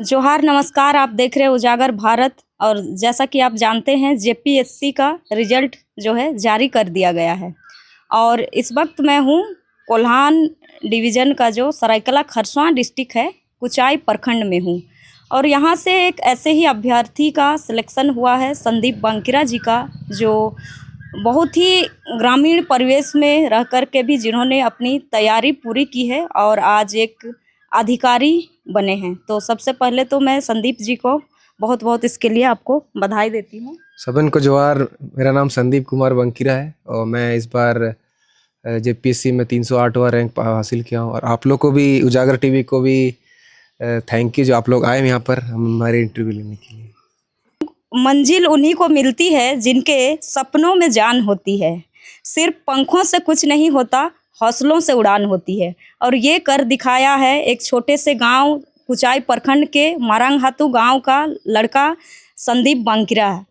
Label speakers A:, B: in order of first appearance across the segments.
A: जोहार नमस्कार। आप देख रहे हैं उजागर भारत। और जैसा कि आप जानते हैं जेपीएससी का रिजल्ट जो है जारी कर दिया गया है। और इस वक्त मैं हूँ कोल्हान डिवीज़न का जो सरायकला खरसावां डिस्ट्रिक्ट है, कुचाई प्रखंड में हूँ। और यहाँ से एक ऐसे ही अभ्यर्थी का सिलेक्शन हुआ है, संदीप बांकीरा जी का, जो बहुत ही ग्रामीण परिवेश में रह कर के भी जिन्होंने अपनी तैयारी पूरी की है और आज एक अधिकारी बने हैं। तो सबसे पहले तो मैं संदीप जी को बहुत बहुत इसके लिए आपको बधाई देती हूँ।
B: सबन को जोहार। मेरा नाम संदीप कुमार बंकीरा है और मैं इस बार जेपीएससी में 308वां रैंक हासिल किया हूँ। और आप लोग को भी, उजागर टीवी को भी थैंक यू जो आप लोग आए यहाँ पर हमारे इंटरव्यू लेने के लिए।
A: मंजिल उन्हीं को मिलती है जिनके सपनों में जान होती है। सिर्फ पंखों से कुछ नहीं होता, हौसलों से उड़ान होती है। और ये कर दिखाया है एक छोटे से गांव कुचाई प्रखंड के मारंगहातू गांव का लड़का संदीप बांकीरा।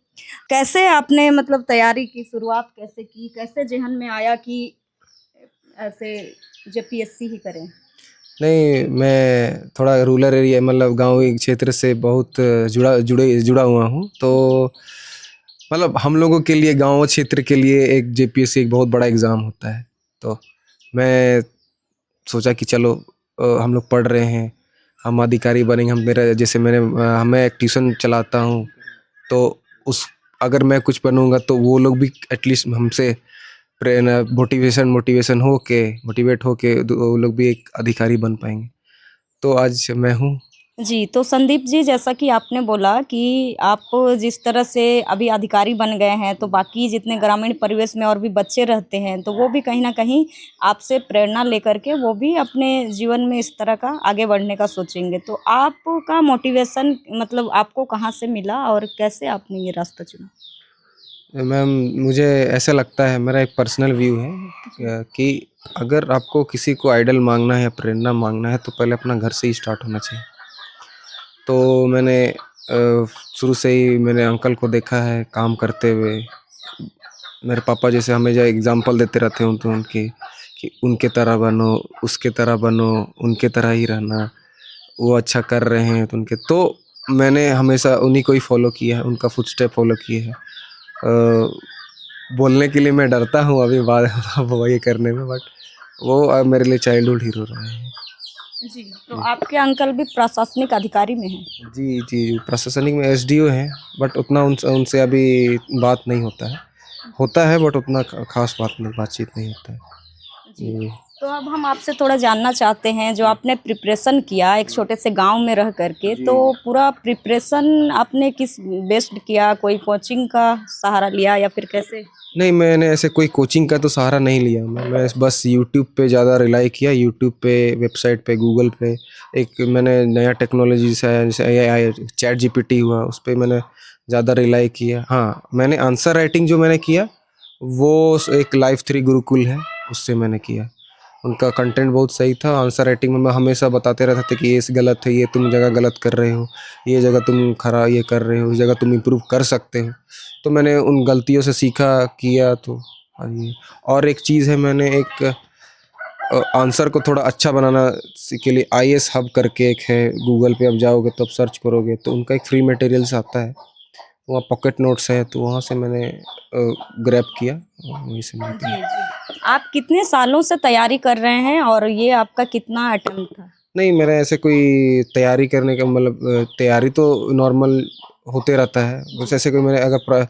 A: कैसे आपने मतलब तैयारी की, शुरुआत कैसे की, कैसे जहन में आया कि ऐसे जेपीएससी ही करें?
B: नहीं, मैं थोड़ा रूरल एरिया मतलब गाँवी क्षेत्र से बहुत जुड़ा हुआ हूँ। तो मतलब हम लोगों के लिए, गाँव क्षेत्र के लिए एक जेपीएससी एक बहुत बड़ा एग्ज़ाम होता है। तो मैं सोचा कि चलो हम लोग पढ़ रहे हैं, हम अधिकारी बनेंगे। हम मेरा जैसे मैं एक ट्यूशन चलाता हूँ, तो उस अगर मैं कुछ बनूंगा तो वो लोग भी एटलीस्ट हमसे प्रेरणा मोटिवेट हो के वो लोग भी एक अधिकारी बन पाएंगे। तो आज मैं हूँ।
A: जी, तो संदीप जी, जैसा कि आपने बोला कि आप जिस तरह से अभी अधिकारी बन गए हैं, तो बाकी जितने ग्रामीण परिवेश में और भी बच्चे रहते हैं, तो वो भी कहीं न कहीं आपसे प्रेरणा लेकर के वो भी अपने जीवन में इस तरह का आगे बढ़ने का सोचेंगे। तो आपका मोटिवेशन मतलब आपको कहाँ से मिला और कैसे आपने ये रास्ता चुना?
B: मैम, मुझे ऐसा लगता है, मेरा एक पर्सनल व्यू है
A: जी।
B: कि अगर आपको किसी को आइडल मांगना है या प्रेरणा मांगना है तो पहले अपना घर से ही स्टार्ट होना चाहिए। तो मैंने शुरू से ही मेरे अंकल को देखा है काम करते हुए। मेरे पापा जैसे हमेशा एग्जाम्पल देते रहते हैं तो उनके, कि उनके तरह बनो, उसके तरह बनो, उनके तरह ही रहना, वो अच्छा कर रहे हैं तो उनके। तो मैंने हमेशा उन्हीं को ही फॉलो किया है, उनका फुटस्टेप फॉलो किया है। बोलने के लिए मैं डरता हूँ अभी बात वो ये करने में, बट वो मेरे लिए चाइल्डहुड हीरो रहे हैं।
A: जी, तो आपके अंकल भी प्रशासनिक अधिकारी में हैं?
B: जी जी, प्रशासनिक में एसडीओ हैं, बट उतना उनसे अभी बात नहीं होता है बट उतना खास बातचीत नहीं होता है।
A: जी।
B: जी
A: तो अब हम आपसे थोड़ा जानना चाहते हैं, जो आपने प्रिपरेशन किया एक छोटे से गाँव में रह कर के,
B: जी।
A: तो पूरा प्रिपरेशन आपने किस बेस्ड किया? कोई कोचिंग का सहारा लिया या फिर कैसे?
B: नहीं, मैंने ऐसे कोई कोचिंग का तो सहारा नहीं लिया। मैं बस यूट्यूब पे ज़्यादा रिलाई किया। यूट्यूब पे, वेबसाइट पे, गूगल पे एक मैंने नया टेक्नोलॉजी से आया, जैसे एआई चैट जीपीटी हुआ, उस पे मैंने ज़्यादा रिलाई किया। हाँ, मैंने आंसर राइटिंग जो मैंने किया वो एक लाइफ 3 गुरुकुल है, उससे मैंने किया। उनका कंटेंट बहुत सही था। आंसर राइटिंग में मैं हमेशा बताते रहते थे कि ये गलत है, ये तुम जगह गलत कर रहे हो, ये जगह तुम खरा ये कर रहे हो, इस जगह तुम इम्प्रूव कर सकते हो। तो मैंने उन गलतियों से सीखा, किया। तो हाँ जी। और एक चीज़ है, मैंने एक आंसर को थोड़ा अच्छा बनाना के लिए आईएएस हब करके एक है, गूगल पे आप जाओगे तो आप सर्च करोगे तो उनका एक फ्री मटेरियल्स आता है, वहाँ पॉकेट नोट्स है, तो वहाँ से मैंने ग्रैब किया, वहीं से मैंने
A: जी,
B: किया।
A: जी। आप कितने सालों से तैयारी कर रहे हैं और ये आपका कितना अटेम्प्ट था?
B: नहीं, मेरा ऐसे कोई तैयारी करने का मतलब तैयारी तो नॉर्मल होते रहता है। बस
A: जी।
B: ऐसे कोई मैंने अगर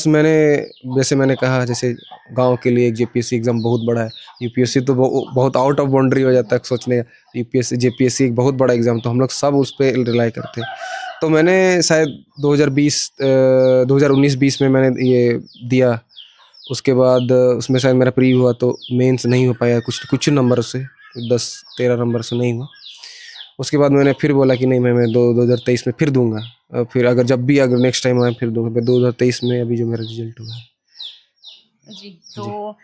B: मैंने जैसे मैंने कहा, जैसे गाँव के लिए एक जेपीएससी एग्ज़ाम बहुत बड़ा है। यूपीएससी तो बहुत आउट ऑफ बाउंड्री हो जाता है सोचने का। यूपीएससी जेपीएससी एक बहुत बड़ा एग्ज़ाम, तो हम लोग सब उस पे रिलाई करते हैं। तो मैंने शायद 2019-20 में मैंने ये दिया। उसके बाद उसमें शायद मेरा प्री हुआ तो मेंस नहीं हो पाया, कुछ कुछ नंबर से, 10-13 नंबर से नहीं हुआ। उसके बाद मैंने फिर बोला कि नहीं, मैं 2023 में फिर दूंगा। फिर अगर नेक्स्ट टाइम आए फिर दूंगा। मैं 2023 में अभी जो मेरा रिजल्ट हुआ है।
A: जी,
B: जी।
A: तो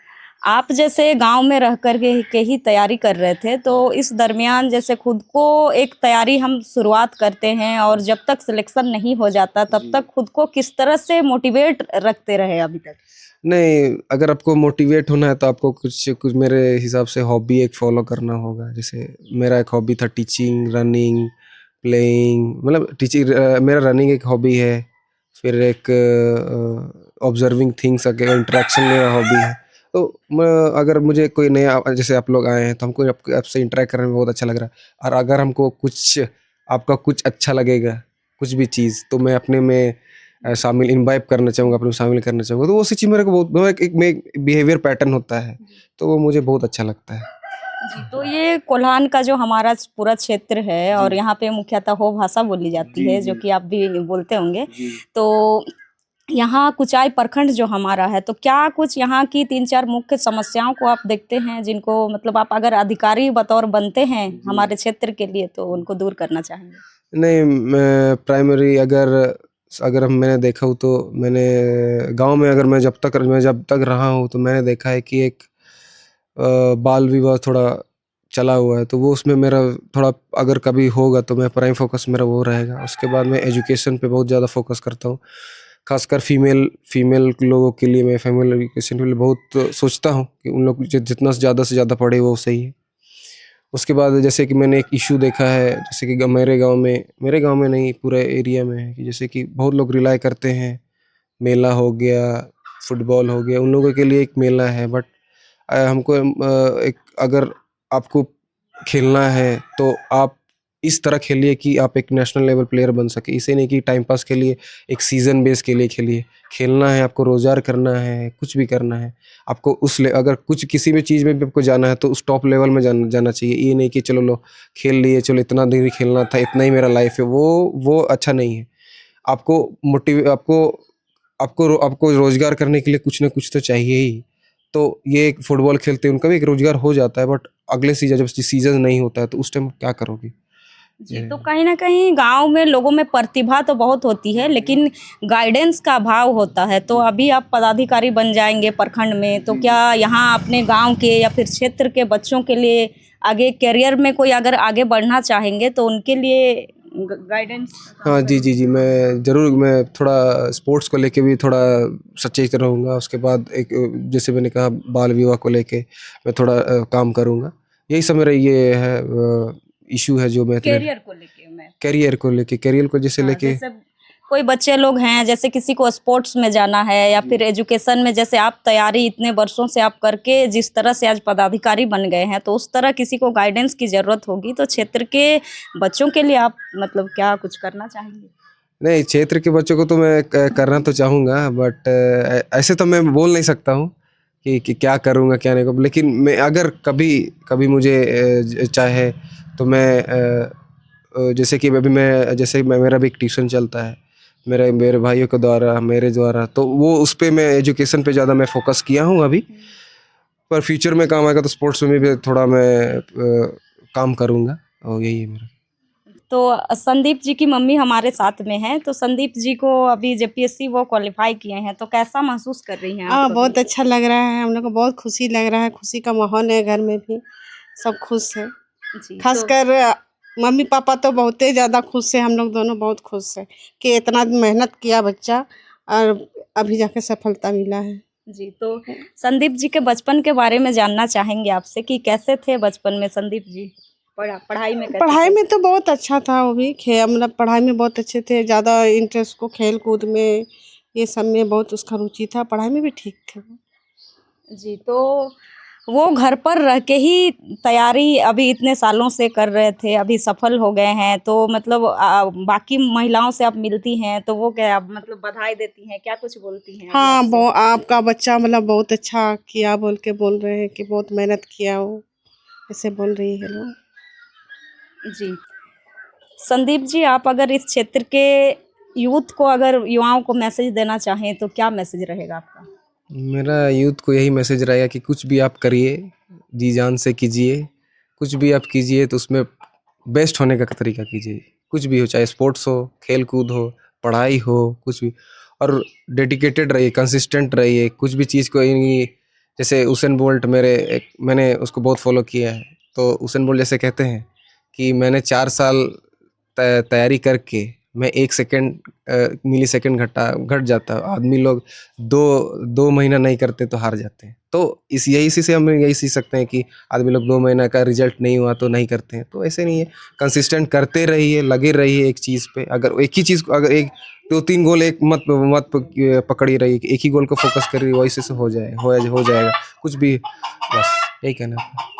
A: आप जैसे गाँव में रह कर के ही तैयारी कर रहे थे, तो इस दरमियान जैसे खुद को एक तैयारी हम शुरुआत करते हैं और जब तक सिलेक्शन नहीं हो जाता, तब
B: जी।
A: तक खुद को किस तरह से मोटिवेट रखते रहे अभी तक?
B: नहीं, अगर आपको मोटिवेट होना है तो आपको कुछ कुछ मेरे हिसाब से हॉबी एक फॉलो करना होगा। जैसे मेरा एक हॉबी था टीचिंग, रनिंग, प्लेइंग, मतलब टीचिंग। मेरा रनिंग एक हॉबी है, फिर एक ऑब्जर्विंग थिंग्स, इंटरेक्शन मेरा हॉबी है। तो मैं, अगर मुझे कोई नया, जैसे आप लोग आए हैं तो हमको आपसे इंटरेक्ट करने में बहुत अच्छा लग रहा है। और अगर हमको कुछ आपका कुछ अच्छा लगेगा, कुछ भी चीज़, तो मैं अपने में शामिल इन्वाइब करना चाहूँगा, अपने में शामिल करना चाहूँगा। तो वो सी चीज़ मेरे को बहुत, वो एक बिहेवियर पैटर्न होता है, तो वो मुझे बहुत अच्छा लगता है।
A: जी, तो ये कोल्हान का जो हमारा पूरा क्षेत्र है और
B: जी।
A: यहाँ पे मुख्यतः हो भाषा बोली जाती
B: जी,
A: है, जो
B: जी।
A: कि आप भी बोलते होंगे।
B: जी।
A: तो यहाँ कुचाई प्रखंड जो हमारा है, तो क्या कुछ यहाँ की 3-4 मुख्य समस्याओं को आप देखते हैं, जिनको मतलब आप अगर अधिकारी बतौर बनते हैं
B: जी।
A: हमारे क्षेत्र के लिए, तो उनको दूर करना चाहेंगे?
B: नहीं, मैं प्राइमरी, अगर अगर मैंने देखा हो, तो मैंने गाँव में, अगर मैं जब तक रहा हूँ, तो मैंने देखा है कि एक बाल विवाह थोड़ा चला हुआ है। तो वो उसमें मेरा थोड़ा, अगर कभी होगा तो मैं प्राइम फ़ोकस मेरा वो रहेगा। उसके बाद मैं एजुकेशन पे बहुत ज़्यादा फ़ोकस करता हूँ। ख़ासकर फीमेल लोगों के लिए मैं फीमेल एजुकेशन के लिए बहुत सोचता हूँ कि उन लोग जितना ज़्यादा से ज़्यादा पढ़े वो सही है। उसके बाद जैसे कि मैंने एक इश्यू देखा है, जैसे कि मेरे गाँव में नहीं, पूरे एरिया में है, कि जैसे कि बहुत लोग रिलाई करते हैं, मेला हो गया, फुटबॉल हो गया, उन लोगों के लिए एक मेला है। बट हमको एक, अगर आपको खेलना है तो आप इस तरह खेलिए कि आप एक नेशनल लेवल प्लेयर बन सके। इसे नहीं कि टाइम पास के लिए, एक सीज़न बेस के लिए खेलिए। खेलना है, आपको रोज़गार करना है, कुछ भी करना है, आपको अगर कुछ किसी भी चीज़ में भी आपको जाना है, तो उस टॉप लेवल में जाना चाहिए। ये नहीं कि चलो लो खेल लिए, चलो इतना देर ही खेलना था, इतना ही मेरा लाइफ है, वो अच्छा नहीं है। आपको आपको रोज़गार करने के लिए कुछ ना कुछ तो चाहिए ही। तो ये एक फुटबॉल खेलते हैं, उनका भी एक रोज़गार हो जाता है, बट अगले सीज़न, जब सीज़न नहीं होता है, तो उस टाइम क्या करोगे?
A: जी,
B: ये
A: तो कहीं न कहीं गाँव में लोगों में प्रतिभा तो बहुत होती है, लेकिन गाइडेंस का अभाव होता है। तो अभी आप पदाधिकारी बन जाएँगे प्रखंड में, तो क्या यहाँ अपने गाँव के या फिर क्षेत्र के बच्चों के लिए आगे करियर में कोई अगर आगे बढ़ना चाहेंगे, तो उनके लिए गाइडेंस का काम
B: हाँ, जी,
A: करेंगे?
B: जी, जी, मैं ज़रूर, मैं थोड़ा स्पोर्ट्स को लेके भी थोड़ा सचेत रहूँगा। उसके बाद एक, जैसे मैंने कहा, बाल विवाह को लेके मैं थोड़ा काम करूँगा। यही सब मेरा ये है, इश्यू है जो मैं
A: करियर को लेके मैं
B: करियर को जैसे
A: हाँ,
B: लेके।
A: जैसे कोई बच्चे लोग हैं, जैसे किसी को स्पोर्ट्स में जाना है या फिर एजुकेशन में, जैसे आप तैयारी इतने वर्षों से आप करके जिस तरह से आज पदाधिकारी बन गए हैं, तो उस तरह किसी को गाइडेंस की ज़रूरत होगी, तो क्षेत्र के बच्चों के लिए आप मतलब क्या कुछ करना चाहेंगे?
B: नहीं, क्षेत्र के बच्चों को तो मैं करना तो चाहूँगा, बट ऐसे तो मैं बोल नहीं सकता हूँ कि क्या करूँगा, क्या नहीं करूँ। लेकिन मैं, अगर कभी कभी मुझे चाहे, तो मैं जैसे कि अभी मेरा भी एक ट्यूशन चलता है, मेरे मेरे भाइयों के द्वारा, मेरे द्वारा, तो वो उस पे मैं एजुकेशन पे ज़्यादा मैं फोकस किया हूँ अभी। पर फ्यूचर में काम आएगा तो स्पोर्ट्स में भी थोड़ा मैं काम करूँगा, और यही है मेरा।
A: तो संदीप जी की मम्मी हमारे साथ में हैं, तो संदीप जी को अभी जेपीएससी वो क्वालिफ़ाई किए हैं, तो कैसा महसूस कर रही हैं आप
C: बहुत
A: अभी?
C: अच्छा लग रहा है, हम लोग को बहुत खुशी लग रहा है, खुशी का माहौल है घर में भी, सब खुश है।
A: जी, तो
C: खासकर मम्मी-पापा तो बहुत ही ज़्यादा खुश हैं, हम लोग दोनों बहुत खुश हैं कि इतना मेहनत किया बच्चा और अभी जाके सफलता मिला है।
A: जी, तो संदीप जी के बचपन के बारे में जानना चाहेंगे आपसे कि कैसे थे बचपन में संदीप जी? पढ़ाई में कैसे
C: पढ़ाई
A: थे?
C: में तो बहुत अच्छा था वो भी, मतलब पढ़ाई में बहुत अच्छे थे, ज़्यादा इंटरेस्ट को खेल-कूद में, ये सब में बहुत उसका रुचि था, पढ़ाई में भी ठीक थे वो।
A: जी, तो वो घर पर रह के ही तैयारी अभी इतने सालों से कर रहे थे, अभी सफल हो गए हैं, तो मतलब बाकी महिलाओं से आप मिलती हैं, तो वो क्या मतलब बधाई देती हैं, क्या कुछ बोलती हैं अभी
C: हाँ,
A: आपसे?
C: आपका बच्चा मतलब बहुत अच्छा किया बोल के बोल रहे हैं कि बहुत मेहनत किया वो, ऐसे बोल रही है लोग।
A: जी। संदीप जी, आप अगर इस क्षेत्र के यूथ को, अगर युवाओं को मैसेज देना चाहें, तो क्या मैसेज रहेगा आपका?
B: मेरा यूथ को यही मैसेज रहेगा कि कुछ भी आप करिए, जी जान से कीजिए। कुछ भी आप कीजिए तो उसमें बेस्ट होने का तरीका कीजिए। कुछ भी हो, चाहे स्पोर्ट्स हो, खेल-कूद हो, पढ़ाई हो, कुछ भी। और डेडिकेटेड रहिए, कंसिस्टेंट रहिए। कुछ भी चीज़ को ये, जैसे उसेन बोल्ट, मैंने उसको बहुत फ़ॉलो किया है। तो उसेन बोल्ट जैसे कहते हैं कि मैंने 4 साल तैयारी करके मैं 1 सेकंड मिली सेकेंड घट जाता है। आदमी लोग 2 महीना नहीं करते तो हार जाते हैं। तो इसी से हम यही सीख सकते हैं कि आदमी लोग 2 महीना का रिजल्ट नहीं हुआ तो नहीं करते हैं। तो ऐसे नहीं है, कंसिस्टेंट करते रहिए, लगे रहिए एक चीज़ पे। अगर एक ही चीज़ को, अगर एक 2-3 गोल एक मत पकड़ी रहिए, एक ही गोल को फोकस करिए, वैसे से हो जाएगा कुछ भी। बस यही कहना है।